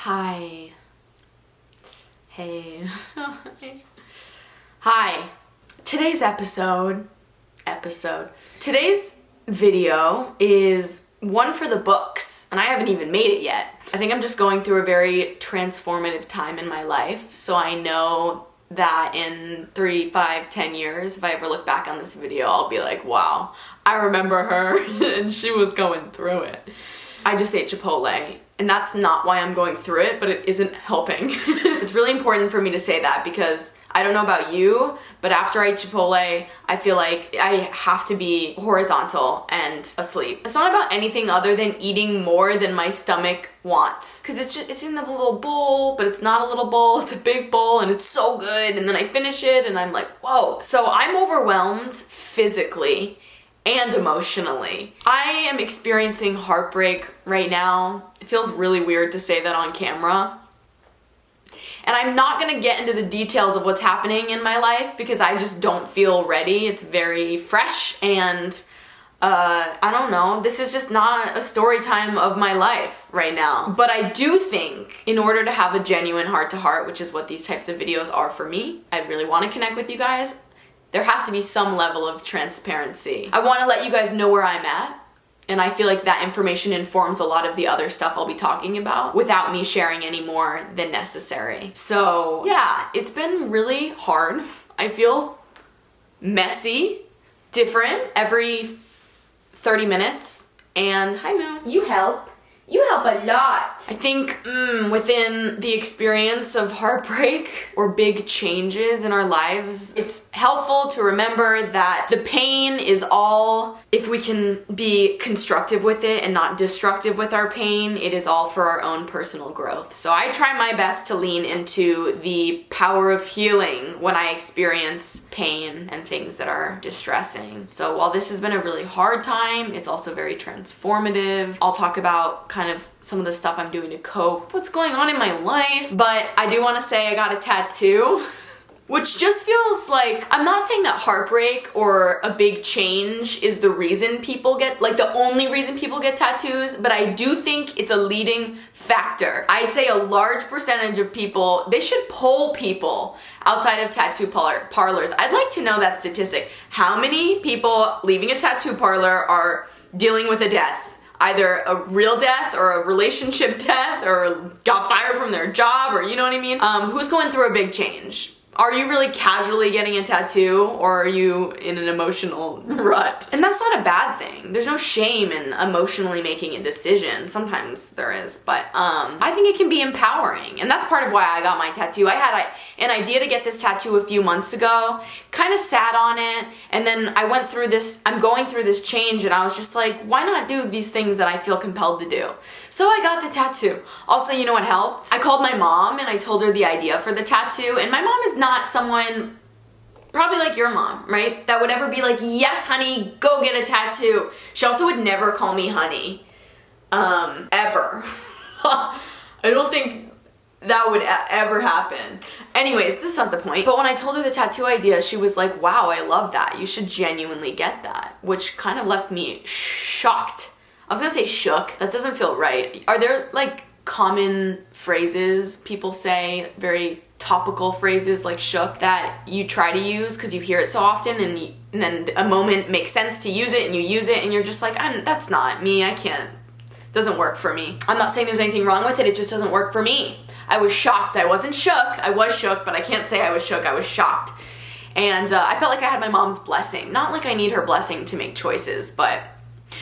Hi. Hey. Hi. Today's today's video is one for the books, and I haven't even made it yet. I think I'm just going through a very transformative time in my life, so I know that in 3, 5, 10 years, if I ever look back on this video, I'll be like, wow, I remember her and she was going through it. I just ate Chipotle, and that's not why I'm going through it, but it isn't helping. It's really important for me to say that because I don't know about you, but after I eat Chipotle, I feel like I have to be horizontal and asleep. It's not about anything other than eating more than my stomach wants. Cause it's in the little bowl, but it's not a little bowl, it's a big bowl and it's so good. And then I finish it and I'm like, whoa. So I'm overwhelmed physically and emotionally. I am experiencing heartbreak right now. It feels really weird to say that on camera. And I'm not gonna get into the details of what's happening in my life because I just don't feel ready. It's very fresh and I don't know, this is just not a story time of my life right now. But I do think in order to have a genuine heart-to-heart, which is what these types of videos are for me, I really wanna connect with you guys, there has to be some level of transparency. I wanna let you guys know where I'm at, and I feel like that information informs a lot of the other stuff I'll be talking about without me sharing any more than necessary. So yeah, it's been really hard. I feel messy, different every 30 minutes. And hi Moon. You help. You help a lot. I think within the experience of heartbreak or big changes in our lives, it's helpful to remember that the pain is all, if we can be constructive with it and not destructive with our pain, it is all for our own personal growth. So I try my best to lean into the power of healing when I experience pain and things that are distressing. So while this has been a really hard time, it's also very transformative. I'll talk about kind of some of the stuff I'm doing to cope, what's going on in my life. But I do want to say I got a tattoo, which just feels like, I'm not saying that heartbreak or a big change is the reason people get, like the only reason people get tattoos, but I do think it's a leading factor. I'd say a large percentage of people, they should poll people outside of tattoo parlors. I'd like to know that statistic. How many people leaving a tattoo parlor are dealing with a death? Either a real death or a relationship death or got fired from their job, or you know what I mean? Who's going through a big change? Are you really casually getting a tattoo, or are you in an emotional rut? And that's not a bad thing. There's no shame in emotionally making a decision. Sometimes there is, but I think it can be empowering. And that's part of why I got my tattoo. I had an idea to get this tattoo a few months ago, kind of sat on it, and then I'm going through this change, and I was just like, why not do these things that I feel compelled to do? So I got the tattoo. Also, you know what helped? I called my mom and I told her the idea for the tattoo, and my mom is not someone, probably like your mom, right? That would ever be like, yes, honey, go get a tattoo. She also would never call me honey, ever. I don't think that would ever happen. Anyways, this is not the point. But when I told her the tattoo idea, she was like, wow, I love that. You should genuinely get that, which kind of left me shocked. I was gonna say shook. That doesn't feel right. Are there like common phrases people say, very topical phrases like shook, that you try to use because you hear it so often, and then a moment makes sense to use it and you use it and you're just like, that's not me, I can't, doesn't work for me. I'm not saying there's anything wrong with it, it just doesn't work for me. I was shocked. I wasn't shook. I was shook, but I can't say I was shook. I was shocked. And I felt like I had my mom's blessing. Not like I need her blessing to make choices, but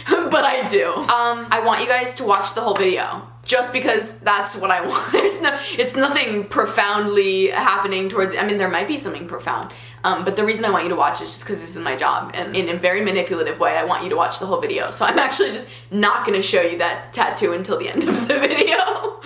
I do. I want you guys to watch the whole video, just because that's what I want. It's nothing profoundly happening towards, I mean, there might be something profound, but the reason I want you to watch is just because this is my job, and in a very manipulative way, I want you to watch the whole video. So I'm actually just not gonna show you that tattoo until the end of the video.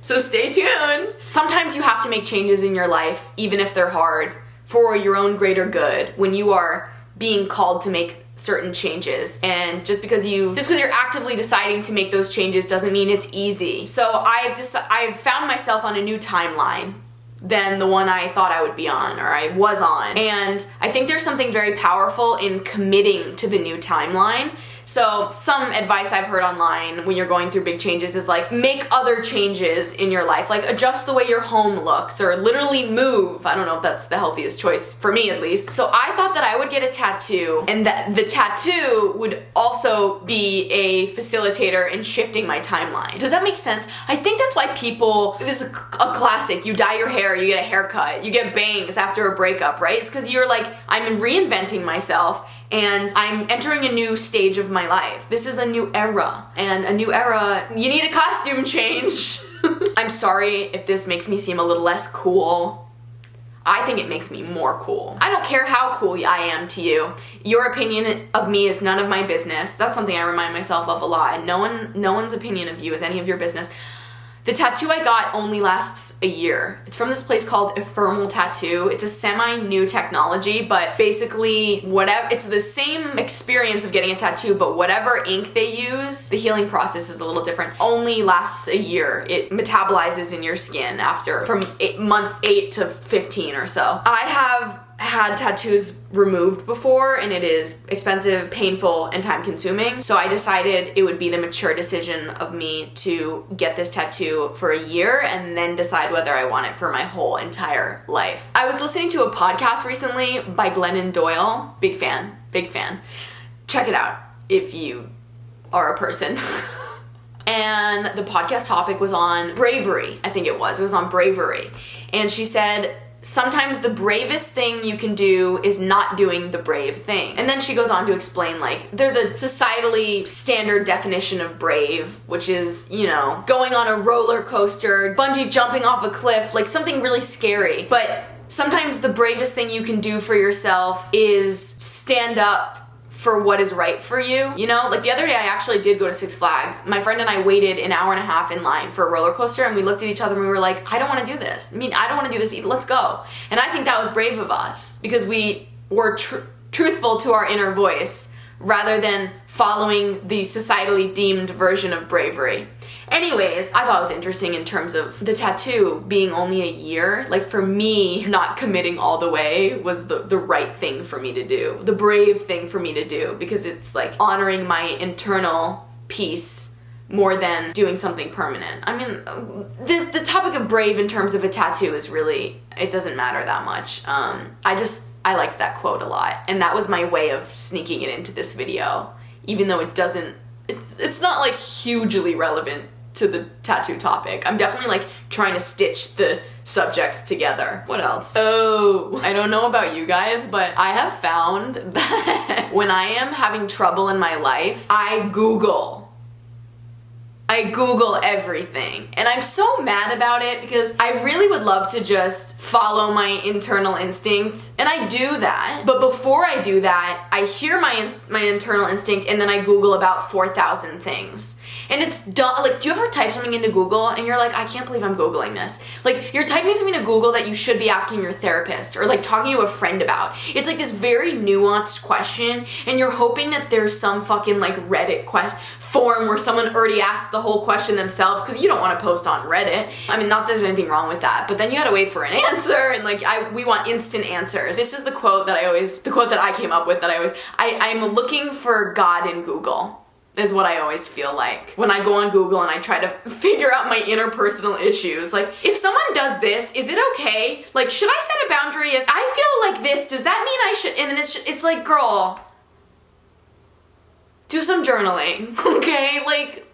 So stay tuned. Sometimes you have to make changes in your life, even if they're hard, for your own greater good, when you are being called to make certain changes. And just because you're actively deciding to make those changes doesn't mean it's easy. So I've found myself on a new timeline than the one I thought I would be on, or I was on. And I think there's something very powerful in committing to the new timeline. So some advice I've heard online when you're going through big changes is like, make other changes in your life, like adjust the way your home looks or literally move. I don't know if that's the healthiest choice for me, at least. So I thought that I would get a tattoo and that the tattoo would also be a facilitator in shifting my timeline. Does that make sense? I think that's why people, this is a classic, you dye your hair, you get a haircut, you get bangs after a breakup, right? It's because you're like, I'm reinventing myself and I'm entering a new stage of my life. This is a new era, and a new era, you need a costume change. I'm sorry if this makes me seem a little less cool. I think it makes me more cool. I don't care how cool I am to you. Your opinion of me is none of my business. That's something I remind myself of a lot, and no one's opinion of you is any of your business. The tattoo I got only lasts a year. It's from this place called Ephemeral Tattoo. It's a semi-new technology, but basically it's the same experience of getting a tattoo, but whatever ink they use, the healing process is a little different. Only lasts a year. It metabolizes in your skin from month 8 to 15 or so. I have had tattoos removed before, and it is expensive, painful, and time consuming. So I decided it would be the mature decision of me to get this tattoo for a year and then decide whether I want it for my whole entire life. I was listening to a podcast recently by Glennon Doyle. Big fan. Check it out if you are a person. And the podcast topic was on bravery. I think it was on bravery. And she said, sometimes the bravest thing you can do is not doing the brave thing. And then she goes on to explain, like, there's a societally standard definition of brave, which is, going on a roller coaster, bungee jumping off a cliff, like something really scary. But sometimes the bravest thing you can do for yourself is stand up for what is right for you. Like the other day I actually did go to Six Flags. My friend and I waited an hour and a half in line for a roller coaster, and we looked at each other and we were like, I don't want to do this. I don't want to do this either. Let's go. And I think that was brave of us because we were truthful to our inner voice rather than following the societally deemed version of bravery. Anyways, I thought it was interesting in terms of the tattoo being only a year. Like for me, not committing all the way was the right thing for me to do. The brave thing for me to do, because it's like honoring my internal peace more than doing something permanent. I mean, the topic of brave in terms of a tattoo is really, it doesn't matter that much. I liked that quote a lot, and that was my way of sneaking it into this video, even though it's not like hugely relevant to the tattoo topic. I'm definitely like trying to stitch the subjects together. What else? Oh, I don't know about you guys, but I have found that when I am having trouble in my life, I Google everything. And I'm so mad about it because I really would love to just follow my internal instinct. And I do that. But before I do that, I hear my internal instinct and then I Google about 4,000 things. And it's dumb. Like, do you ever type something into Google and you're like, I can't believe I'm Googling this? Like, you're typing something to Google that you should be asking your therapist or like talking to a friend about. It's like this very nuanced question, and you're hoping that there's some fucking like Reddit forum where someone already asked the whole question themselves, because you don't want to post on Reddit. I mean, not that there's anything wrong with that, but then you gotta wait for an answer, and like we want instant answers. This is the quote that I came up with, I'm looking for God in Google. Is what I always feel like when I go on Google and I try to figure out my interpersonal issues. Like, if someone does this, is it okay? Like, should I set a boundary? If I feel like this, does that mean I should? And then it's like, girl, do some journaling, okay? Like,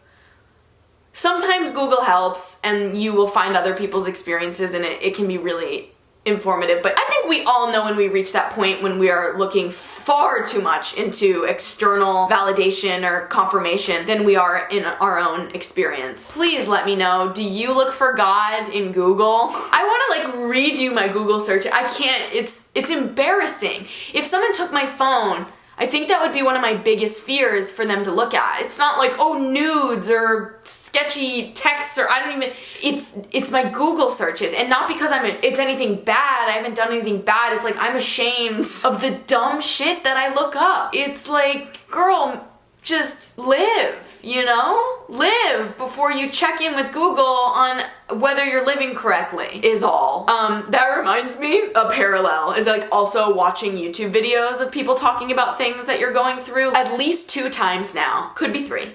sometimes Google helps and you will find other people's experiences, and it can be really informative. But I think we all know when we reach that point when we are looking far too much into external validation or confirmation than we are in our own experience. Please let me know, do you look for God in Google? I want to like redo my Google search. I can't, it's embarrassing. If someone took my phone, I think that would be one of my biggest fears for them to look at. It's not like, oh, nudes or sketchy texts, or it's my Google searches. And not because it's anything bad. I haven't done anything bad. It's like I'm ashamed of the dumb shit that I look up. It's like, girl, just live, you know? Live before you check in with Google on whether you're living correctly, is all. That reminds me, a parallel is like also watching YouTube videos of people talking about things that you're going through. At least 2 times now, could be 3.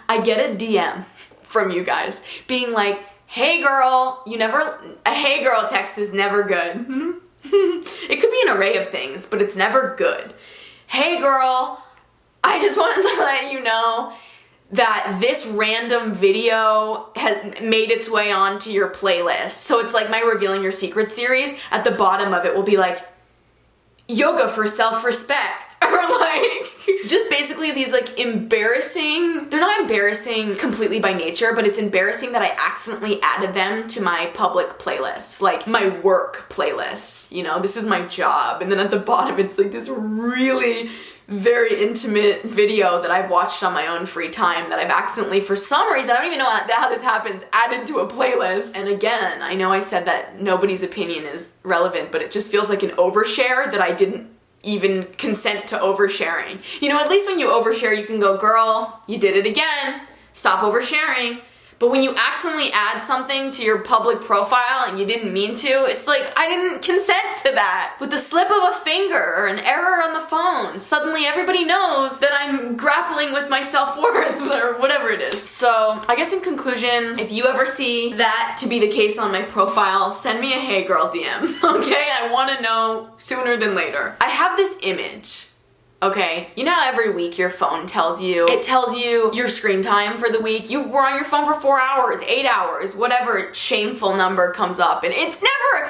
I get a DM from you guys being like, hey girl, a hey girl text is never good. It could be an array of things, but it's never good. Hey girl, I just wanted to let you know that this random video has made its way onto your playlist. So it's like my Revealing Your Secrets series. At the bottom of it will be like, yoga for self-respect. Or like, just basically these like embarrassing, they're not embarrassing completely by nature, but it's embarrassing that I accidentally added them to my public playlists, like my work playlist, you know, this is my job. And then at the bottom, it's like this really very intimate video that I've watched on my own free time that I've accidentally, for some reason, I don't even know how this happens, added to a playlist. And again, I know I said that nobody's opinion is relevant, but it just feels like an overshare that I didn't even consent to oversharing. You know, at least when you overshare, you can go, girl, you did it again, stop oversharing. But when you accidentally add something to your public profile and you didn't mean to, it's like, I didn't consent to that. With the slip of a finger or an error on the phone, suddenly everybody knows that I'm grappling with my self-worth or whatever it is. So I guess in conclusion, if you ever see that to be the case on my profile, send me a hey girl DM, okay? I wanna know sooner than later. I have this image. Okay, you know how every week your phone tells you your screen time for the week. You were on your phone for 4 hours, 8 hours, whatever shameful number comes up, and it's never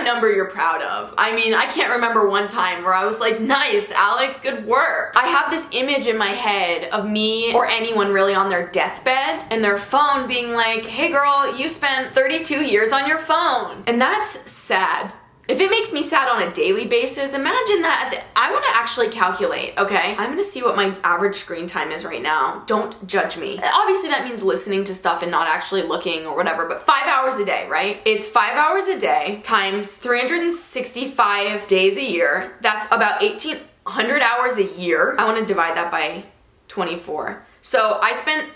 a number you're proud of. I mean, I can't remember one time where I was like, nice, Alex, good work. I have this image in my head of me or anyone really on their deathbed and their phone being like, hey girl, you spent 32 years on your phone. And that's sad. If it makes me sad on a daily basis, imagine that. I want to actually calculate, okay? I'm gonna see what my average screen time is right now. Don't judge me. Obviously that means listening to stuff and not actually looking or whatever, but 5 hours a day, right? It's 5 hours a day times 365 days a year. That's about 1,800 hours a year. I want to divide that by 24. So I spent...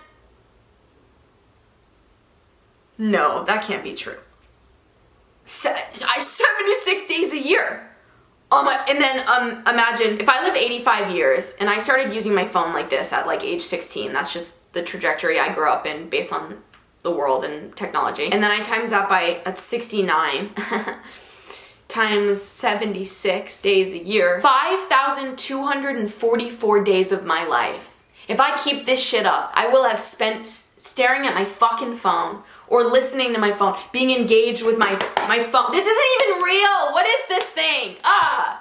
No, that can't be true. 76 days a year. And then imagine if I live 85 years and I started using my phone like this at like age 16. That's just the trajectory I grew up in based on the world and technology. And then I times that by, that's 69 times 76 days a year. 5,244 days of my life. If I keep this shit up, I will have spent staring at my fucking phone or listening to my phone, being engaged with my phone. This isn't even real. What is this thing? I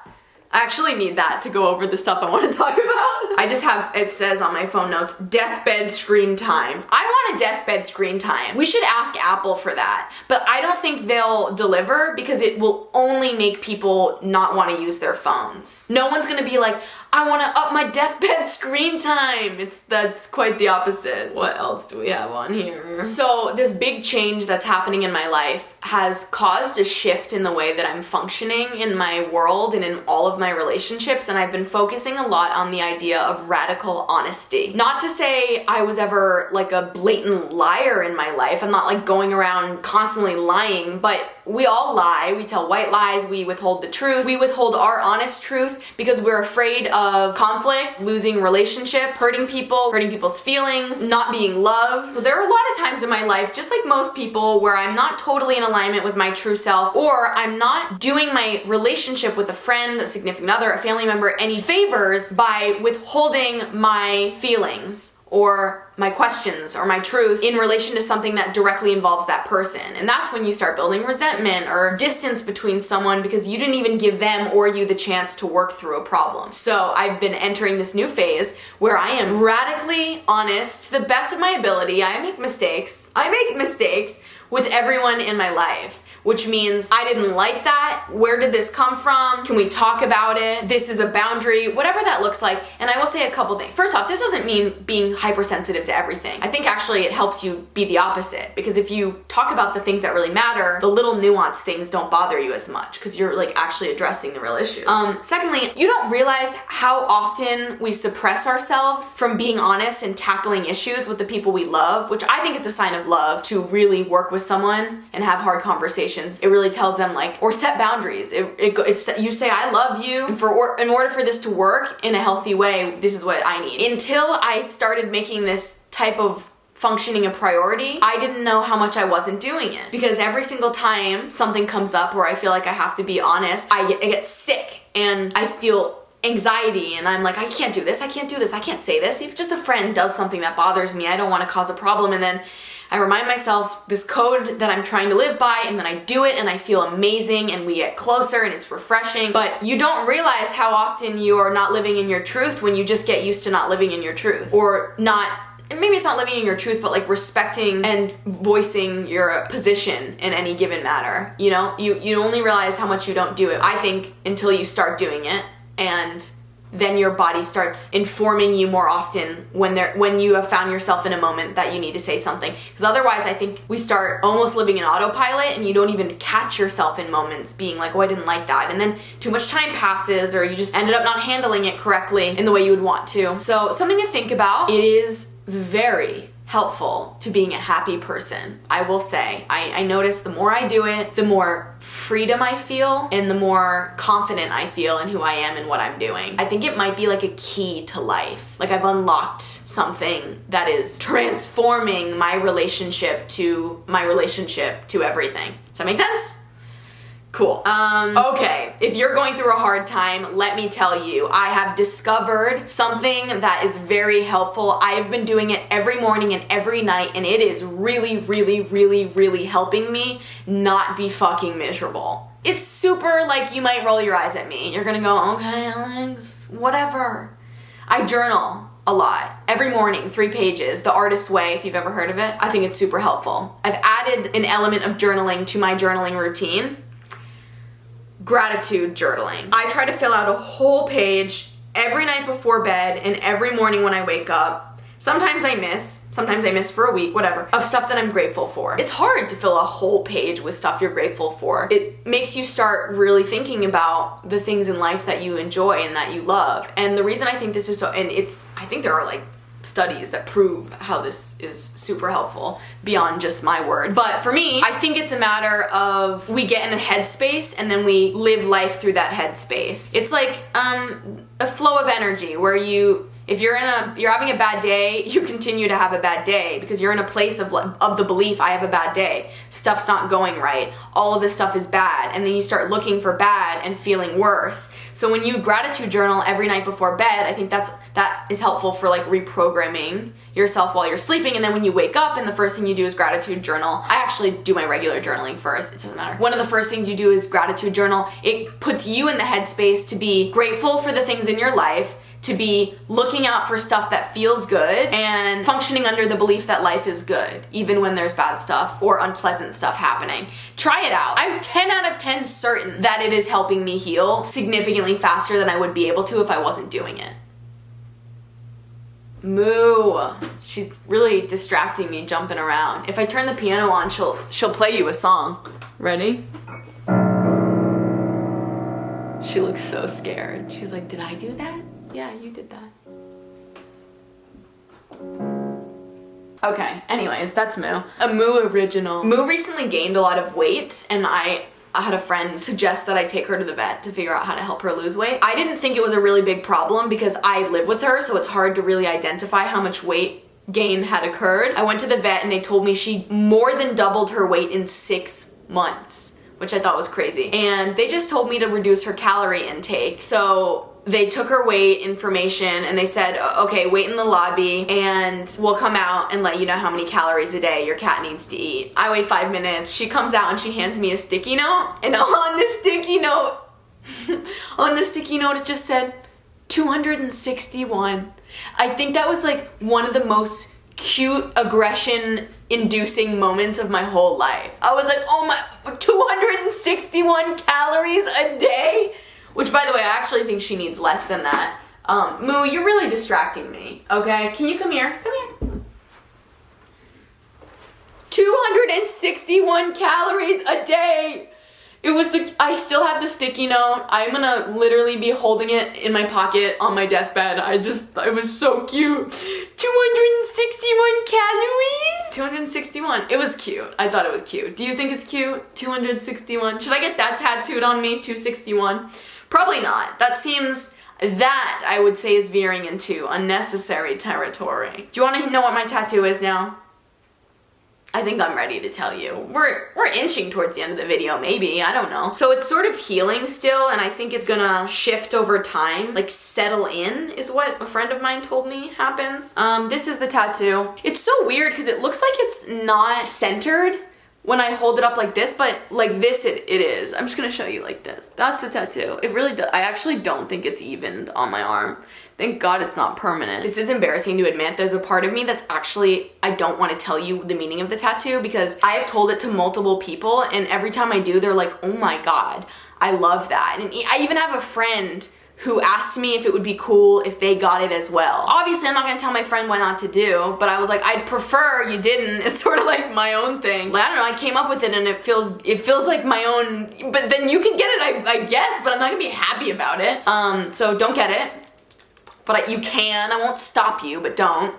actually need that to go over the stuff I want to talk about. I just have, it says on my phone notes, deathbed screen time. I want a deathbed screen time. We should ask Apple for that, but I don't think they'll deliver because it will only make people not want to use their phones. No one's gonna be like, I want to up my deathbed screen time. That's quite the opposite. What else do we have on here? So this big change that's happening in my life has caused a shift in the way that I'm functioning in my world and in all of my relationships, and I've been focusing a lot on the idea of radical honesty. Not to say I was ever like a blatant liar in my life. I'm not like going around constantly lying, but we all lie. We tell white lies. We withhold the truth. We withhold our honest truth because we're afraid of conflict, losing relationships, hurting people's feelings, not being loved. So there are a lot of times in my life, just like most people, where I'm not totally in alignment with my true self, or I'm not doing my relationship with a friend, a significant other, a family member any favors by withholding my feelings or my questions or my truth in relation to something that directly involves that person. And that's when you start building resentment or distance between someone because you didn't even give them or you the chance to work through a problem. So I've been entering this new phase where I am radically honest to the best of my ability. I make mistakes with everyone in my life, which means I didn't like that. Where did this come from? Can we talk about it? This is a boundary, whatever that looks like. And I will say a couple things. First off, this doesn't mean being hypersensitive negative to everything. I think actually it helps you be the opposite, because if you talk about the things that really matter, the little nuanced things don't bother you as much because you're like actually addressing the real issues. Secondly, you don't realize how often we suppress ourselves from being honest and tackling issues with the people we love, which I think it's a sign of love to really work with someone and have hard conversations. It really tells them like, or set boundaries. It's you say, I love you, and in order for this to work in a healthy way, this is what I need. Until I started making this type of functioning a priority, I didn't know how much I wasn't doing it, because every single time something comes up where I feel like I have to be honest, I get sick and I feel anxiety, and I'm like, I can't do this, I can't do this, I can't say this. If just a friend does something that bothers me, I don't want to cause a problem, and then I remind myself this code that I'm trying to live by, and then I do it and I feel amazing and we get closer and it's refreshing. But you don't realize how often you are not living in your truth when you just get used to not living in your truth, or not, and maybe it's not living in your truth, but like respecting and voicing your position in any given matter. You know, you only realize how much you don't do it, I think, until you start doing it, and then your body starts informing you more often when you have found yourself in a moment that you need to say something. Because otherwise, I think we start almost living in autopilot and you don't even catch yourself in moments being like, oh, I didn't like that. And then too much time passes, or you just ended up not handling it correctly in the way you would want to. So something to think about. It is very helpful to being a happy person. I will say, I notice the more I do it, the more freedom I feel and the more confident I feel in who I am and what I'm doing. I think it might be like a key to life. Like I've unlocked something that is transforming my relationship to everything. Does that make sense? Cool. Okay, if you're going through a hard time, let me tell you, I have discovered something that is very helpful. I have been doing it every morning and every night, and it is really, really, really, really helping me not be fucking miserable. It's super, like, you might roll your eyes at me. You're gonna go, okay, Alex, whatever. I journal a lot. Every morning, 3 pages, The Artist's Way, if you've ever heard of it. I think it's super helpful. I've added an element of journaling to my journaling routine. Gratitude journaling. I try to fill out a whole page every night before bed and every morning when I wake up. Sometimes I miss for a week, whatever, of stuff that I'm grateful for. It's hard to fill a whole page with stuff you're grateful for. It makes you start really thinking about the things in life that you enjoy and that you love. And the reason I think this is so, and I think there are like studies that prove how this is super helpful beyond just my word. But for me, I think it's a matter of we get in a headspace and then we live life through that headspace. It's like a flow of energy where if you're having a bad day, you continue to have a bad day because you're in a place of the belief, I have a bad day. Stuff's not going right. All of this stuff is bad. And then you start looking for bad and feeling worse. So when you gratitude journal every night before bed, I think that is helpful for like reprogramming yourself while you're sleeping. And then when you wake up and the first thing you do is gratitude journal. I actually do my regular journaling first. It doesn't matter. One of the first things you do is gratitude journal. It puts you in the headspace to be grateful for the things in your life, to be looking out for stuff that feels good and functioning under the belief that life is good, even when there's bad stuff or unpleasant stuff happening. Try it out. I'm 10 out of 10 certain that it is helping me heal significantly faster than I would be able to if I wasn't doing it. Moo. She's really distracting me, jumping around. If I turn the piano on, she'll play you a song. Ready? She looks so scared. She's like, did I do that? Yeah, you did that. Okay, anyways, that's Moo. A Moo original. Moo recently gained a lot of weight, and I had a friend suggest that I take her to the vet to figure out how to help her lose weight. I didn't think it was a really big problem because I live with her, so it's hard to really identify how much weight gain had occurred. I went to the vet and they told me she more than doubled her weight in 6 months, which I thought was crazy. And they just told me to reduce her calorie intake. So they took her weight information and they said, okay, wait in the lobby and we'll come out and let you know how many calories a day your cat needs to eat. I wait 5 minutes. She comes out and she hands me a sticky note. And on the sticky note, it just said 261. I think that was like one of the most cute aggression inducing moments of my whole life. I was like, oh my, 261 calories a day? Which, by the way, I actually think she needs less than that. Moo, you're really distracting me, okay? Can you come here? Come here. 261 calories a day. I still have the sticky note. I'm gonna literally be holding it in my pocket on my deathbed. It was so cute. 261 calories? 261. It was cute. I thought it was cute. Do you think it's cute? 261. Should I get that tattooed on me? 261? Probably not. That I would say is veering into unnecessary territory. Do you want to know what my tattoo is now? I think I'm ready to tell you. We're inching towards the end of the video, maybe, I don't know. So it's sort of healing still, and I think it's gonna shift over time, like settle in is what a friend of mine told me happens. This is the tattoo. It's so weird because it looks like it's not centered when I hold it up like this, but like this it is. I'm just gonna show you like this. That's the tattoo. It really does. I actually don't think it's evened on my arm. Thank God it's not permanent. This is embarrassing to admit. There's a part of me that's actually, I don't want to tell you the meaning of the tattoo because I have told it to multiple people and every time I do, they're like, oh my God, I love that. And I even have a friend who asked me if it would be cool if they got it as well. Obviously, I'm not gonna tell my friend what not to do, but I was like, I'd prefer you didn't. It's sort of like my own thing. Like, I don't know, I came up with it and it feels like my own, but then you can get it, I guess, but I'm not gonna be happy about it. So don't get it. But you can, I won't stop you, but don't.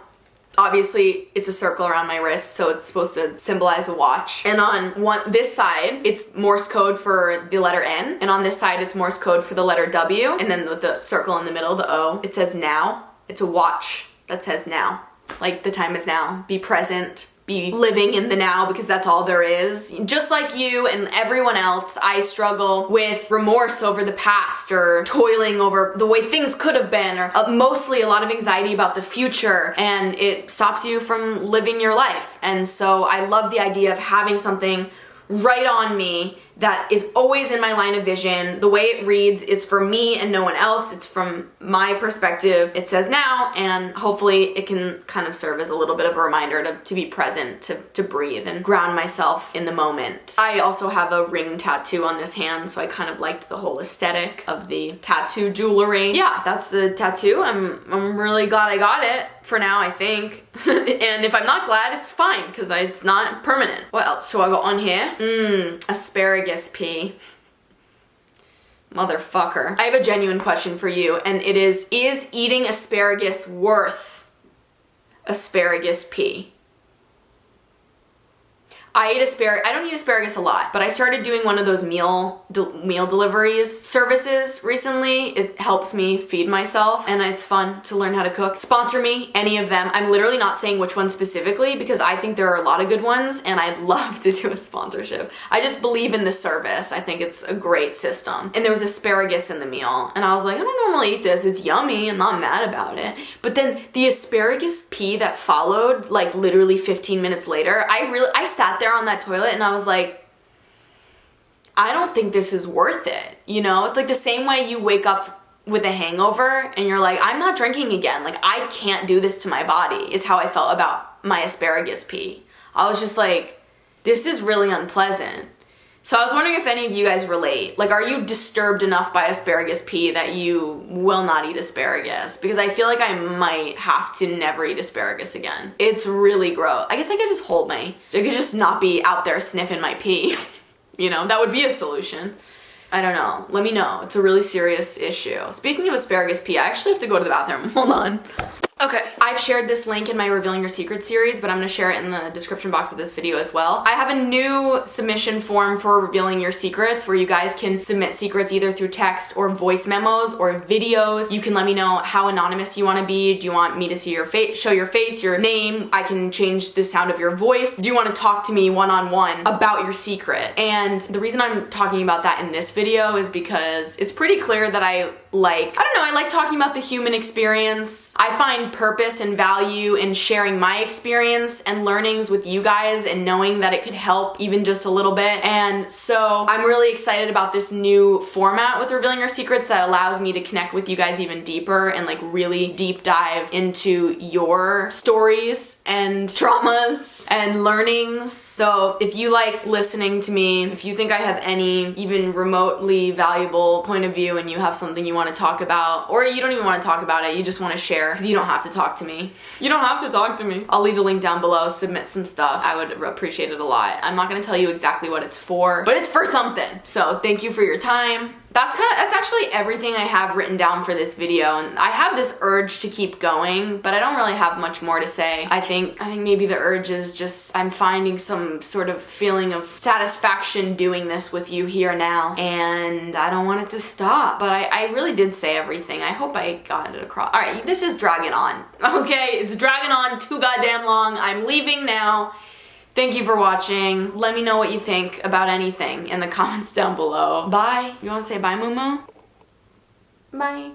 Obviously, it's a circle around my wrist, so it's supposed to symbolize a watch. And on this side, it's Morse code for the letter N, and on this side, it's Morse code for the letter W, and then the circle in the middle, the O, it says now. It's a watch that says now. Like, the time is now. Be present. Be living in the now because that's all there is. Just like you and everyone else, I struggle with remorse over the past or toiling over the way things could have been or mostly a lot of anxiety about the future, and it stops you from living your life. And so I love the idea of having something right on me that is always in my line of vision. The way it reads is for me and no one else. It's from my perspective. It says now, and hopefully it can kind of serve as a little bit of a reminder to be present, to breathe and ground myself in the moment. I also have a ring tattoo on this hand, so I kind of liked the whole aesthetic of the tattoo jewelry. Yeah, that's the tattoo. I'm really glad I got it for now, I think. And if I'm not glad, it's fine because it's not permanent. What else do I got on here? Asparagus pea. Motherfucker. I have a genuine question for you, and it is eating asparagus worth asparagus pea? I don't eat asparagus a lot, but I started doing one of those meal deliveries services recently. It helps me feed myself, and it's fun to learn how to cook. Sponsor me, any of them. I'm literally not saying which one specifically because I think there are a lot of good ones, and I'd love to do a sponsorship. I just believe in the service. I think it's a great system. And there was asparagus in the meal, and I was like, I don't normally eat this. It's yummy. I'm not mad about it. But then the asparagus pea that followed, like literally 15 minutes later, I sat there on that toilet and I was like, I don't think this is worth it. You know, it's like the same way you wake up with a hangover and you're like, I'm not drinking again. Like, I can't do this to my body, is how I felt about my asparagus pea. I was just like, this is really unpleasant. So I was wondering if any of you guys relate. Like, are you disturbed enough by asparagus pea that you will not eat asparagus? Because I feel like I might have to never eat asparagus again. It's really gross. I guess I could just I could just not be out there sniffing my pee. You know, that would be a solution. I don't know. Let me know. It's a really serious issue. Speaking of asparagus pea, I actually have to go to the bathroom. Hold on. Okay, I've shared this link in my Revealing Your Secrets series, but I'm gonna share it in the description box of this video as well. I have a new submission form for Revealing Your Secrets where you guys can submit secrets either through text or voice memos or videos. You can let me know how anonymous you wanna be. Do you want me to see your face, show your face, your name? I can change the sound of your voice. Do you wanna talk to me one-on-one about your secret? And the reason I'm talking about that in this video is because it's pretty clear that I like talking about the human experience. I find purpose and value in sharing my experience and learnings with you guys and knowing that it could help even just a little bit. And so I'm really excited about this new format with Revealing Your Secrets that allows me to connect with you guys even deeper and like really deep dive into your stories and traumas and learnings. So if you like listening to me, if you think I have any even remotely valuable point of view and you have something you want want to talk about, or you don't even want to talk about it, you just want to share, because you don't have to talk to me. You don't have to talk to me. I'll leave the link down below, submit some stuff. I would appreciate it a lot. I'm not going to tell you exactly what it's for, but it's for something. So thank you for your time. That's actually everything I have written down for this video, and I have this urge to keep going, but I don't really have much more to say. I think maybe the urge is just I'm finding some sort of feeling of satisfaction doing this with you here now, and I don't want it to stop. But I really did say everything. I hope I got it across. All right, this is dragging on. Okay, it's dragging on too goddamn long. I'm leaving now. Thank you for watching. Let me know what you think about anything in the comments down below. Bye. You want to say bye, Moo? Bye.